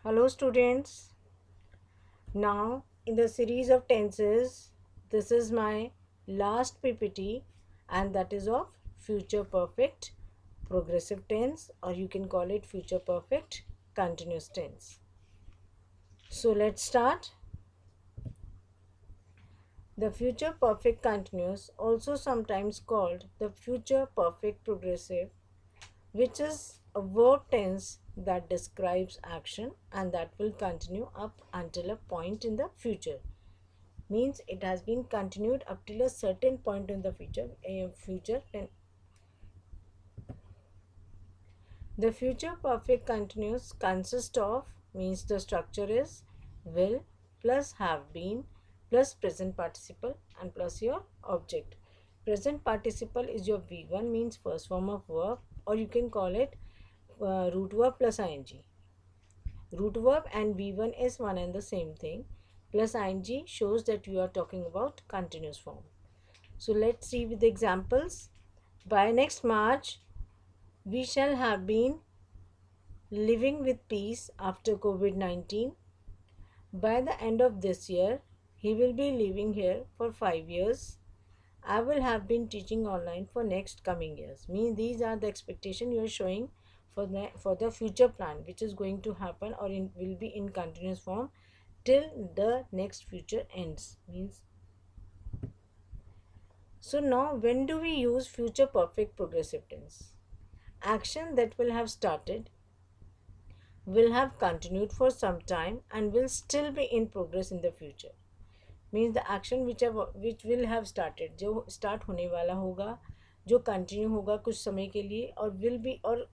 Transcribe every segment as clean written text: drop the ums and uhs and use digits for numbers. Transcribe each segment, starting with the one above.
Hello students. Now in the series of tenses, this is my last PPT and that is of future perfect progressive tense, or you can call it future perfect continuous tense. So let's start. The future perfect continuous, also sometimes called the future perfect progressive, which is a verb tense that describes action and that will continue up until a point in the future. Means it has been continued up till a certain point in the future. And the future perfect continuous consists of, means the structure is will plus have been plus present participle and plus your object. Present participle is your V1, means first form of verb, or you can call it root verb plus ing. Root verb and V1 is one and the same thing. Plus ing shows that you are talking about continuous form. So let's see with the examples. By next March, we shall have been living with peace after COVID-19. By the end of this year, he will be living here for 5 years. I will have been teaching online for next coming years. Means these are the expectation you are showing for the future plan, which is going to happen or will be in continuous form till the next future ends. Means so now when do we use future perfect progressive tense? Action that will have started, will have continued for some time and will still be in progress in the future. Means the action which will have started, जो start होने वाला होगा, जो continue होगा कुछ समय के लिए और will be, और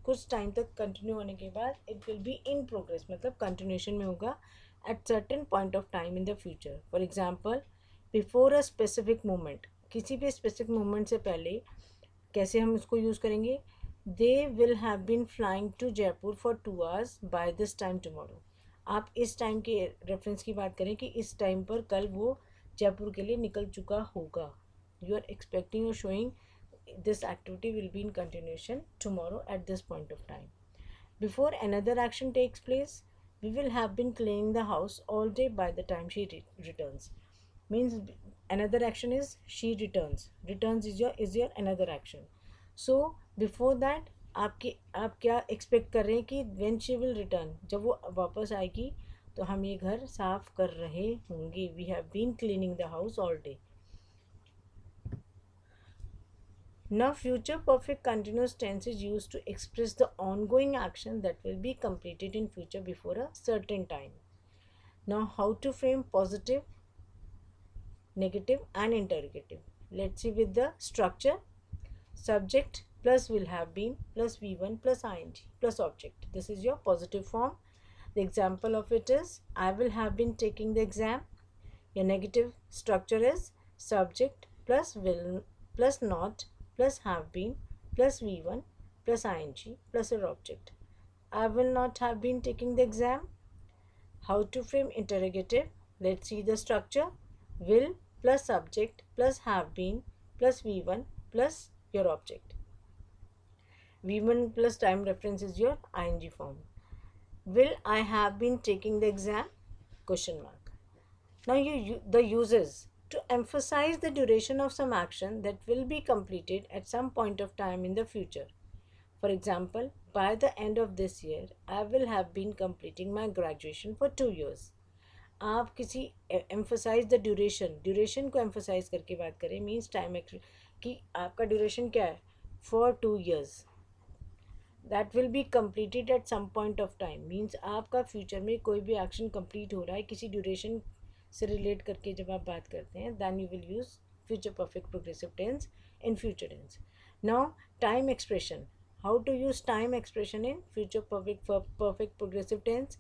कुछ टाइम तक कंटिन्यू होने के बाद it will be in progress, मतलब continuation में होगा at certain point of time in the future. For example, before a specific moment, किसी भी specific moment से पहले कैसे हम उसको यूज़ करेंगे? They will have been flying to Jaipur for 2 hours by this time tomorrow. आप इस टाइम के रेफरेंस की बात करें कि इस टाइम पर कल वो जयपुर के लिए निकल चुका होगा. यू आर एक्सपेक्टिंग और showing this activity will be in continuation tomorrow at this point of time. Before another action takes place, we will have been cleaning the house all day by the time she returns. Means another action is she returns. Returns is your another action. So before that आप क्या expect कर रहे हैं कि when she will return, जब वो वापस आएगी तो हम ये घर साफ कर रहे होंगे. We have been cleaning the house all day. Now future perfect continuous tense is used to express the ongoing action that will be completed in future before a certain time. Now how to frame positive, negative and interrogative. Let's see with the structure. Subject plus will have been plus V1 plus ing plus object. This is your positive form. The example of it is I will have been taking the exam. Your negative structure is subject plus will plus not plus have been plus V1 plus ing plus your object. I will not have been taking the exam. How to frame interrogative? Let's see the structure. Will plus subject plus have been plus V1 plus your object. V1 plus time reference is your ing form. Will I have been taking the exam? Question mark. Now the uses to emphasize the duration of some action that will be completed at some point of time in the future. For example, by the end of this year, I will have been completing my graduation for 2 years. आप किसी emphasize the duration को emphasize करके बात करें, means time कि आपका duration क्या है? For 2 years. That will be completed at some point of time. Means आपका फ्यूचर में कोई भी एक्शन कंप्लीट हो रहा है किसी ड्यूरेशन से रिलेट करके जब आप बात करते हैं, then you will use future perfect progressive tense in future tense. Now time expression. How to use time expression in future perfect progressive tense?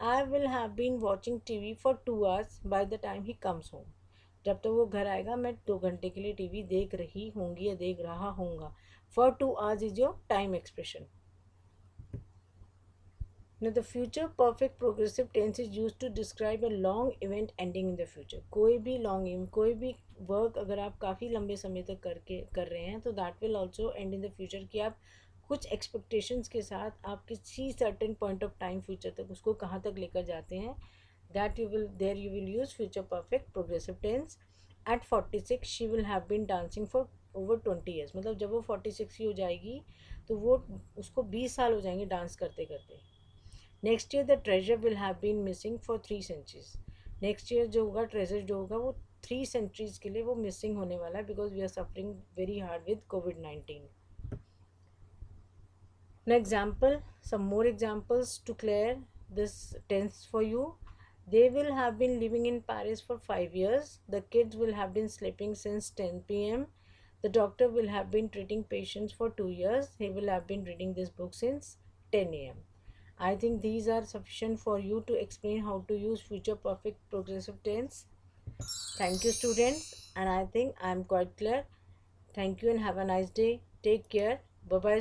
I will have been watching TV for 2 hours by the time he comes home. जब तक वो घर आएगा मैं 2 घंटे के लिए TV देख रही होंगी या देख रहा होऊंगा. For 2 hours is your time expression. Now the future perfect progressive tense is used to describe a long event ending in the future. कोई भी long event, कोई भी work अगर आप काफ़ी लंबे समय तक कर रहे हैं तो that will also end in the future कि आप कुछ एक्सपेक्टेशंस के साथ आप किसी certain point of time future तक उसको कहाँ तक लेकर जाते हैं, that you will there you will use future perfect progressive tense. At 46 she will have been dancing for over 20 years. मतलब जब वो 46 की हो जाएगी तो वो उसको 20 साल हो जाएंगे डांस करते करते. Next year the treasure will have been missing for 3 centuries. Next year जो होगा ट्रेजर जो होगा वो 3 centuries के लिए वो मिसिंग होने वाला है, because we are suffering very hard with COVID-19. An example, some more examples to clear this tense for you. They will have been living in Paris for 5 years. The kids will have been sleeping since 10 p.m. The doctor will have been treating patients for 2 years. He will have been reading this book since 10 a.m. I think these are sufficient for you to explain how to use future perfect progressive tense. Thank you, students, and I think I am quite clear. Thank you and have a nice day. Take care. Bye bye.